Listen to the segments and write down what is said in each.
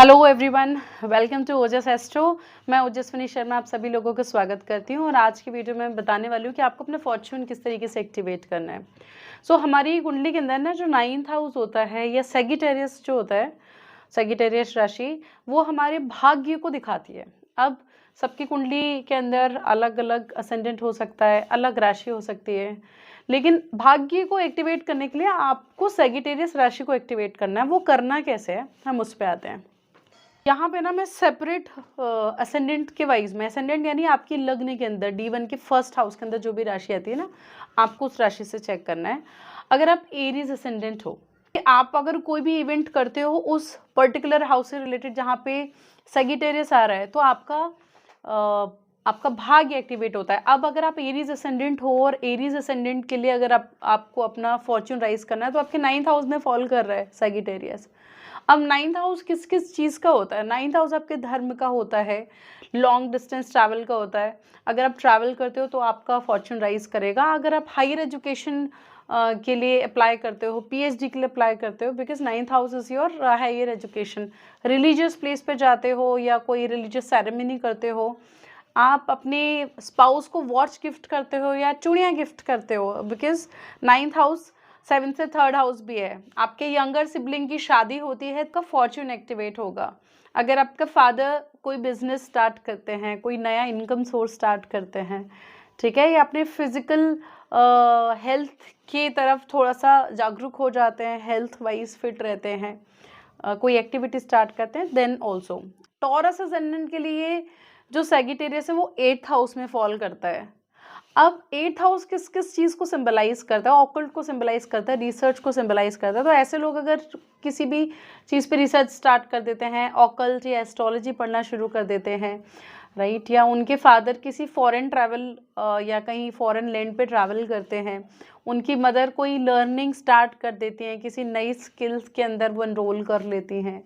Hello everyone, welcome to Ojas Astro. मैं ओजस्विनी शर्मा आप सभी लोगों का स्वागत करती हूं और आज की वीडियो में बताने वाली हूं कि आपको अपना फॉर्च्यून किस तरीके से एक्टिवेट करना है। हमारी कुंडली के अंदर ना जो 9th हाउस होता है या सेगिटेरियस जो होता है, सेगिटेरियस राशि, वो हमारे भाग्य को दिखाती है। अब सबकी कुंडली के अंदर अलग अलग असेंडेंट हो सकता है, अलग राशि हो सकती है, लेकिन भाग्य को एक्टिवेट करने के लिए आपको सेगिटेरियस राशि को एक्टिवेट करना है। वो करना कैसे है, हम उस पर आते हैं। यहाँ पे ना मैं सेपरेट असेंडेंट के वाइज में, असेंडेंट यानी आपकी लग्न के अंदर D1 के फर्स्ट हाउस के अंदर जो भी राशि आती है ना, आपको उस राशि से चेक करना है। अगर आप एरीज असेंडेंट हो, आप अगर कोई भी इवेंट करते हो उस पर्टिकुलर हाउस से रिलेटेड जहाँ पे सेगिटेरियस आ रहा है, तो आपका भाग्य एक्टिवेट होता है। अब अगर आप एरीज असेंडेंट हो और एरीज असेंडेंट के लिए अगर आपको अपना फॉर्च्यून राइज करना है, तो आपके 9th हाउस में फॉल कर रहा है सेगिटेरियस। अब 9th हाउस किस किस चीज़ का होता है? 9th हाउस आपके धर्म का होता है, लॉन्ग डिस्टेंस ट्रैवल का होता है। अगर आप ट्रैवल करते हो तो आपका फॉर्च्यून राइज करेगा। अगर आप हायर एजुकेशन के लिए अप्लाई करते हो, PhD के लिए अप्लाई करते हो, because 9th house is your higher education. Religious place पे जाते हो या कोई रिलीजियस सेरेमनी करते हो, आप अपने स्पाउस को वॉच गिफ्ट करते हो या चूड़ियाँ गिफ्ट करते हो, बिकॉज 9th हाउस 7th से 3rd हाउस भी है। आपके यंगर सिबलिंग की शादी होती है, आपका फॉर्च्यून एक्टिवेट होगा। अगर आपका फादर कोई बिजनेस स्टार्ट करते हैं, कोई नया इनकम सोर्स स्टार्ट करते हैं, ठीक है, या अपने फिजिकल हेल्थ की तरफ थोड़ा सा जागरूक हो जाते हैं, हेल्थ वाइज फिट रहते हैं, कोई एक्टिविटी स्टार्ट करते हैं, देन ऑल्सो। टॉरस असेंडेंट के लिए जो सेगिटेरियस है वो 8th हाउस में फॉल करता है। अब 8th हाउस किस किस चीज़ को सिंबलाइज करता है? ऑकल्ट को सिंबलाइज करता है, रिसर्च को सिंबलाइज करता है। तो ऐसे लोग अगर किसी भी चीज़ पे रिसर्च स्टार्ट कर देते हैं, ऑकल्ट या एस्ट्रोलॉजी पढ़ना शुरू कर देते हैं, राइट, या उनके फादर किसी फॉरेन ट्रैवल या कहीं फॉरेन लैंड पे ट्रैवल करते हैं, उनकी मदर कोई लर्निंग स्टार्ट कर देती हैं, किसी नई स्किल्स के अंदर वो एनरोल कर लेती हैं,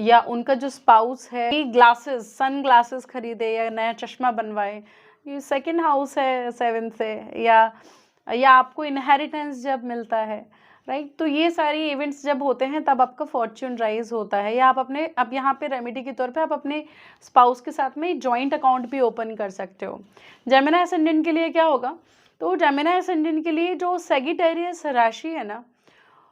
या उनका जो स्पाउस है ग्लासेस, सन ग्लासेस खरीदे या नया चश्मा बनवाए, ये 2nd हाउस है 7th से, या आपको इनहेरिटेंस जब मिलता है, राइट, तो ये सारी इवेंट्स जब होते हैं तब आपका फॉर्च्यून राइज होता है। या आप अपने, अब यहाँ पे रेमेडी के तौर पे आप अपने स्पाउस के साथ में जॉइंट अकाउंट भी ओपन कर सकते हो। जेमिनी असेंडेंट के लिए क्या होगा? तो जेमिनी असेंडेंट के लिए जो सेगिटेरियस राशि है ना,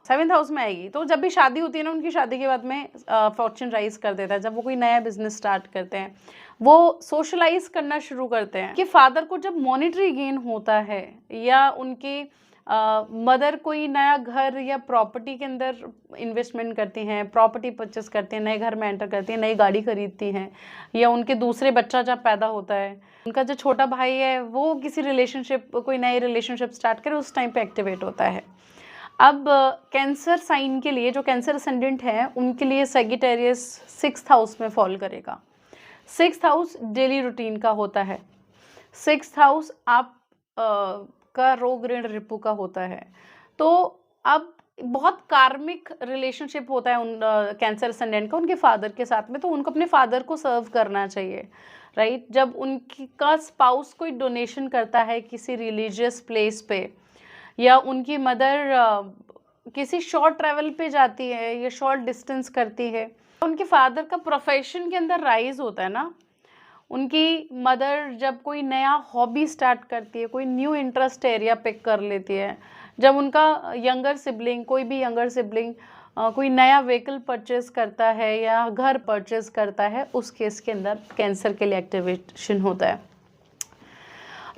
7th हाउस में आएगी, तो जब भी शादी होती है ना, उनकी शादी के बाद में फॉर्च्यून राइज कर देता है। जब वो कोई नया बिजनेस स्टार्ट करते हैं, वो सोशलाइज करना शुरू करते हैं कि फादर को जब मॉनेटरी गेन होता है, या उनकी मदर कोई नया घर या प्रॉपर्टी के अंदर इन्वेस्टमेंट करती हैं, प्रॉपर्टी परचेस करती हैं, नए घर में एंटर करती हैं, नई गाड़ी खरीदती हैं, या उनके दूसरे बच्चा जब पैदा होता है, उनका जो छोटा भाई है वो किसी रिलेशनशिप, कोई नई रिलेशनशिप स्टार्ट करे, उस टाइम पे एक्टिवेट होता है। अब कैंसर साइन के लिए, जो कैंसर असेंडेंट है, उनके लिए सेगिटेरियस 6th हाउस में फॉल करेगा। 6th हाउस डेली रूटीन का होता है। 6th हाउस आप का रोग ऋण रिपू का होता है। तो अब बहुत कार्मिक रिलेशनशिप होता है उन कैंसर असेंडेंट का उनके फादर के साथ में, तो उनको अपने फादर को सर्व करना चाहिए, राइट। जब उनका स्पाउस कोई डोनेशन करता है किसी रिलीजियस प्लेस पे, या उनकी मदर किसी शॉर्ट ट्रैवल पे जाती है या शॉर्ट डिस्टेंस करती है, उनके फादर का प्रोफेशन के अंदर राइज होता है ना, उनकी मदर जब कोई नया हॉबी स्टार्ट करती है, कोई न्यू इंटरेस्ट एरिया पिक कर लेती है, जब उनका यंगर सिबलिंग, कोई भी यंगर सिबलिंग कोई नया व्हीकल परचेज करता है या घर परचेज करता है, उस केस के अंदर कैंसर के लिए एक्टिवेशन होता है।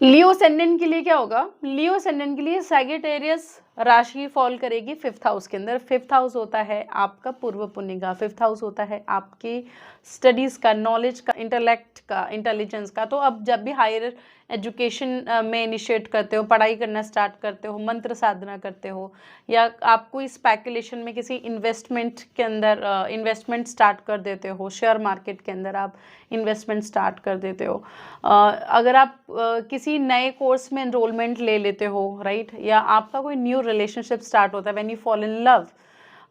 लियो असेंडेंट के लिए क्या होगा? लियो असेंडेंट के लिए सैगिटेरियस राशि फॉल करेगी 5th हाउस के अंदर। 5th हाउस होता है आपका पूर्व पुण्य का, 5th हाउस होता है आपके स्टडीज़ का, नॉलेज का, इंटेलेक्ट का, इंटेलिजेंस का। तो अब जब भी हायर एजुकेशन में इनिशिएट करते हो, पढ़ाई करना स्टार्ट करते हो, मंत्र साधना करते हो, या आप कोई स्पेकुलेशन में किसी इन्वेस्टमेंट के अंदर इन्वेस्टमेंट स्टार्ट कर देते हो, शेयर मार्केट के अंदर आप इन्वेस्टमेंट स्टार्ट कर देते हो, अगर आप किसी नए कोर्स में एनरोलमेंट ले लेते हो, राइट, या आपका कोई न्यू रिलेशनशिप स्टार्ट होता है, when you fall in love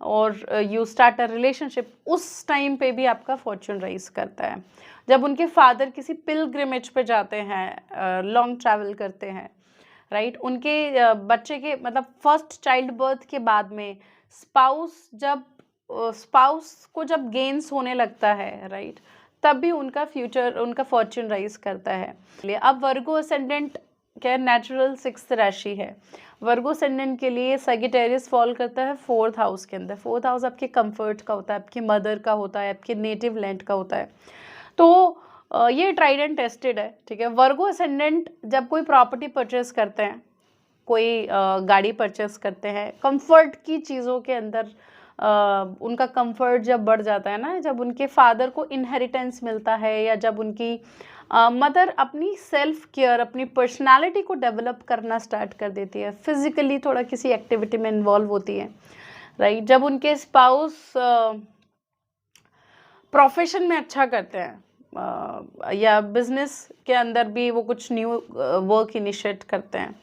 और यू स्टार्ट अ रिलेशनशिप, उस टाइम पे भी आपका फॉर्च्यून राइज करता है। जब उनके फादर किसी पिलग्रिमेज पे जाते हैं, लॉन्ग ट्रैवल करते हैं, राइट, उनके बच्चे के मतलब फर्स्ट चाइल्ड बर्थ के बाद में स्पाउस जब स्पाउस को जब गेन्स होने लगता है, राइट, तब भी उनका फ्यूचर, उनका फॉर्च्यून राइज करता है। अब वर्गो असेंडेंट क्या नेचुरल 6th राशि है। वर्गो असेंडेंट के लिए सैजिटेरियस फॉल करता है 4th हाउस के अंदर। 4th हाउस आपके कंफर्ट का होता है, आपकी मदर का होता है, आपके नेटिव लैंड का होता है। तो ये ट्राइड एंड टेस्टेड है, ठीक है। वर्गो असेंडेंट जब कोई प्रॉपर्टी परचेस करते हैं, कोई गाड़ी परचेस करते हैं, कंफर्ट की चीज़ों के अंदर उनका कंफर्ट जब बढ़ जाता है ना, जब उनके फादर को इनहेरिटेंस मिलता है, या जब उनकी मदर अपनी सेल्फ केयर, अपनी पर्सनालिटी को डेवलप करना स्टार्ट कर देती है, फिजिकली थोड़ा किसी एक्टिविटी में इन्वॉल्व होती है, राइट, जब उनके स्पाउस प्रोफेशन में अच्छा करते हैं, या बिजनेस के अंदर भी वो कुछ न्यू वर्क इनिशिएट करते हैं,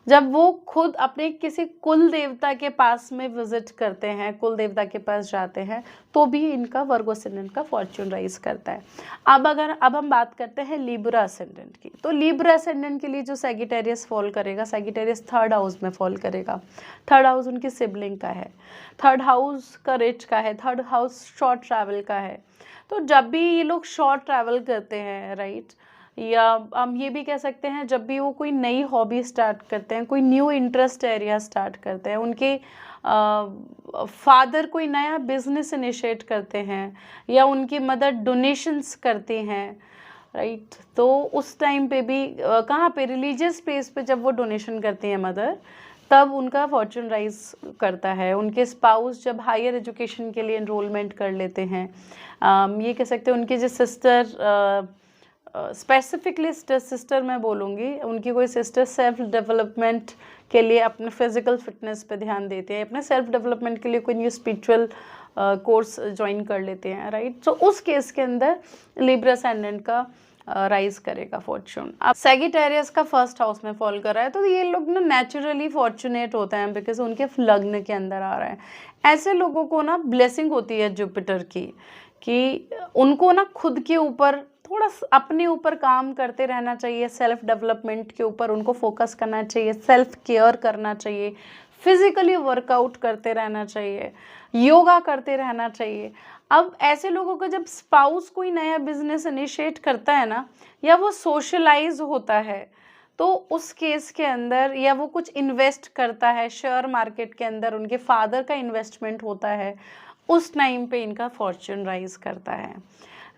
जब वो खुद अपने किसी कुल देवता के पास में विजिट करते हैं, कुल देवता के पास जाते हैं, तो भी इनका वर्गो असेंडेंट का फॉर्च्यून राइज करता है। अब हम बात करते हैं लिब्रा असेंडेंट की। तो लिब्रा असेंडेंट के लिए जो सैजिटेरियस फॉल करेगा, सैजिटेरियस 3rd हाउस में फॉल करेगा। 3rd हाउस उनकी सिबलिंग का है, 3rd हाउस का रिच का है, 3rd हाउस शॉर्ट ट्रैवल का है। तो जब भी ये लोग शॉर्ट ट्रैवल करते हैं, राइट, या हम ये भी कह सकते हैं जब भी वो कोई नई हॉबी स्टार्ट करते हैं, कोई न्यू इंटरेस्ट एरिया स्टार्ट करते हैं, उनके फादर कोई नया बिजनेस इनिशिएट करते हैं, या उनकी मदर डोनेशंस करती हैं, राइट, तो उस टाइम पे भी कहाँ पे, रिलीजियस प्लेस पे जब वो डोनेशन करती हैं मदर, तब उनका फॉर्च्यून राइज करता है। उनके स्पाउस जब हायर एजुकेशन के लिए एनरोलमेंट कर लेते हैं, ये कह सकते हैं उनकी जो सिस्टर, स्पेसिफिकली सिस्टर मैं बोलूँगी, उनकी कोई सिस्टर सेल्फ डेवलपमेंट के लिए अपने फिजिकल फिटनेस पे ध्यान देते हैं, अपने सेल्फ डेवलपमेंट के लिए कोई न्यू स्पिरिचुअल कोर्स ज्वाइन कर लेते हैं, राइट। तो उस केस के अंदर लिब्रा असेंडेंट का राइज करेगा फॉर्च्यून। अब सैजिटेरियस का 1st हाउस में फॉल कर रहा है, तो ये लोग ना नेचुरली फॉर्चुनेट होते हैं, बिकॉज उनके लग्न के अंदर आ रहा है। ऐसे लोगों को ना ब्लेसिंग होती है जुपिटर की, कि उनको ना खुद के ऊपर थोड़ा अपने ऊपर काम करते रहना चाहिए, सेल्फ डेवलपमेंट के ऊपर उनको फोकस करना चाहिए, सेल्फ केयर करना चाहिए, फिजिकली वर्कआउट करते रहना चाहिए, योगा करते रहना चाहिए। अब ऐसे लोगों को जब स्पाउस कोई नया बिजनेस इनिशिएट करता है ना, या वो सोशलाइज होता है, तो उस केस के अंदर, या वो कुछ इन्वेस्ट करता है शेयर मार्केट के अंदर, उनके फादर का इन्वेस्टमेंट होता है, उस टाइम पे इनका फॉर्च्यून राइज करता है,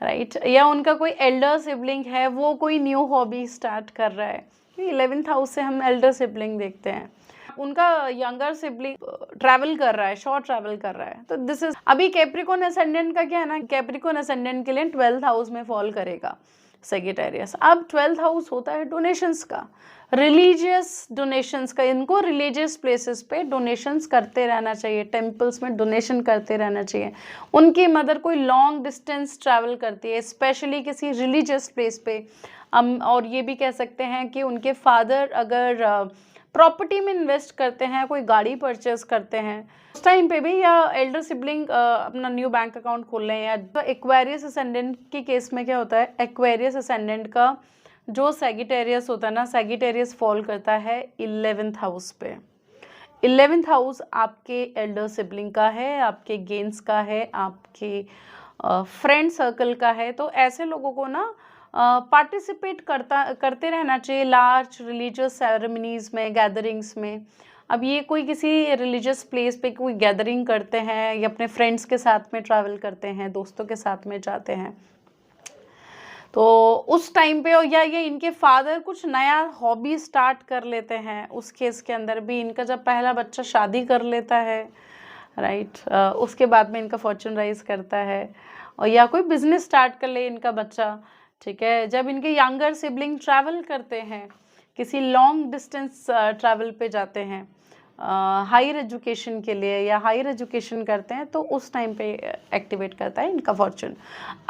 राइट, या उनका कोई एल्डर सिबलिंग है, वो कोई न्यू हॉबी स्टार्ट कर रहा है। 11th हाउस से हम एल्डर सिबलिंग देखते हैं, उनका यंगर सिबलिंग ट्रैवल कर रहा है, शॉर्ट ट्रैवल कर रहा है, तो दिस इज। अभी कैप्रिकॉर्न असेंडेंट का क्या है ना, कैप्रिकॉर्न असेंडेंट के लिए 12th हाउस में फॉल करेगा सैजिटेरियस। अब 12th हाउस होता है डोनेशंस का, रिलीजियस डोनेशंस का। इनको रिलीजियस प्लेसेस पे डोनेशंस करते रहना चाहिए, टेम्पल्स में डोनेशन करते रहना चाहिए। उनकी मदर कोई लॉन्ग डिस्टेंस ट्रैवल करती है, स्पेशली किसी रिलीजियस प्लेस पे। और ये भी कह सकते हैं कि उनके फादर अगर प्रॉपर्टी में इन्वेस्ट करते हैं, कोई गाड़ी परचेस करते हैं, उस टाइम पे भी, या एल्डर सिबलिंग अपना न्यू बैंक अकाउंट खोल लें। या एक्वेरियस असेंडेंट के केस में क्या होता है, एक्वेरियस असेंडेंट का जो सैजिटेरियस होता है ना, सैजिटेरियस फॉल करता है 11th हाउस पे। 11th हाउस आपके एल्डर सिबलिंग का है, आपके गेन्स का है, आपके फ्रेंड सर्कल का है। तो ऐसे लोगों को ना पार्टिसिपेट करते रहना चाहिए लार्ज रिलीजियस सेरेमनीज में, गैदरिंग्स में। अब ये कोई किसी रिलीजियस प्लेस पे कोई गैदरिंग करते हैं, या अपने फ्रेंड्स के साथ में ट्रैवल करते हैं, दोस्तों के साथ में जाते हैं, तो उस टाइम पे, या ये इनके फादर कुछ नया हॉबी स्टार्ट कर लेते हैं, उस केस के अंदर भी इनका जब पहला बच्चा शादी कर लेता है, राइट, उसके बाद में इनका फॉर्च्यून राइज करता है। और या कोई बिजनेस स्टार्ट कर ले इनका बच्चा, ठीक है, जब इनके यंगर सिबलिंग ट्रैवल करते हैं, किसी लॉन्ग डिस्टेंस ट्रैवल पे जाते हैं हायर एजुकेशन के लिए, या हायर एजुकेशन करते हैं, तो उस टाइम पे एक्टिवेट करता है इनका फॉर्च्यून।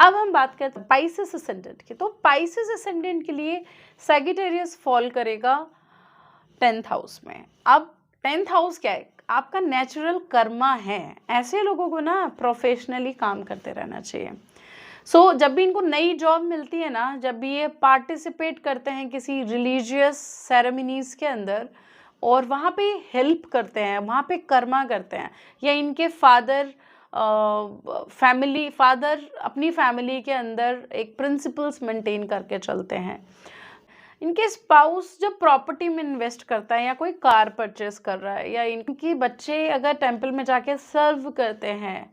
अब हम बात करते हैं पाइसेस असेंडेंट की। तो पाइसेस असेंडेंट के लिए सैजिटेरियस फॉल करेगा 10th हाउस में। अब 10th हाउस क्या है, आपका नेचुरल कर्मा है। ऐसे लोगों को ना प्रोफेशनली काम करते रहना चाहिए। जब भी इनको नई जॉब मिलती है ना, जब भी ये पार्टिसिपेट करते हैं किसी रिलीजियस सेरेमनीज के अंदर, और वहाँ पे हेल्प करते हैं, वहाँ पे कर्मा करते हैं, या इनके फादर फैमिली फादर अपनी फैमिली के अंदर एक प्रिंसिपल्स मेंटेन करके चलते हैं। इनके स्पाउस जब प्रॉपर्टी में इन्वेस्ट करता है या कोई कार परचेस कर रहा है या इनकी बच्चे अगर टेंपल में जाके सर्व करते हैं,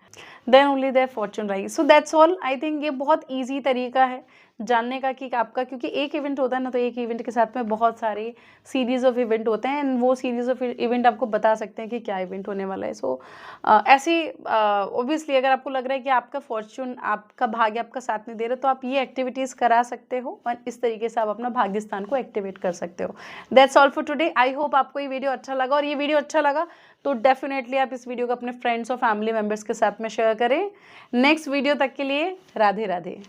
then only their fortune rise. So that's all. I think ये बहुत ईजी तरीका है जानने का कि आपका, क्योंकि एक इवेंट होता है ना, तो एक इवेंट के साथ में बहुत सारे सीरीज ऑफ इवेंट होते हैं एंड वो सीरीज ऑफ इवेंट आपको बता सकते हैं कि क्या इवेंट होने वाला है। सो ऐसे ऑब्वियसली अगर आपको लग रहा है कि आपका फॉर्च्यून, आपका भाग्य आपका साथ नहीं दे रहा, तो आप ये एक्टिविटीज़ करा सकते हो और इस तरीके से आप अपना भाग्य स्थान को एक्टिवेट कर सकते हो। That's all for today. I hope आपको ये वीडियो अच्छा लगा, और ये वीडियो अच्छा लगा तो डेफिनेटली आप इस वीडियो को अपने फ्रेंड्स और फैमिली मेम्बर्स के साथ में शेयर करें। नेक्स्ट वीडियो तक के लिए राधे राधे।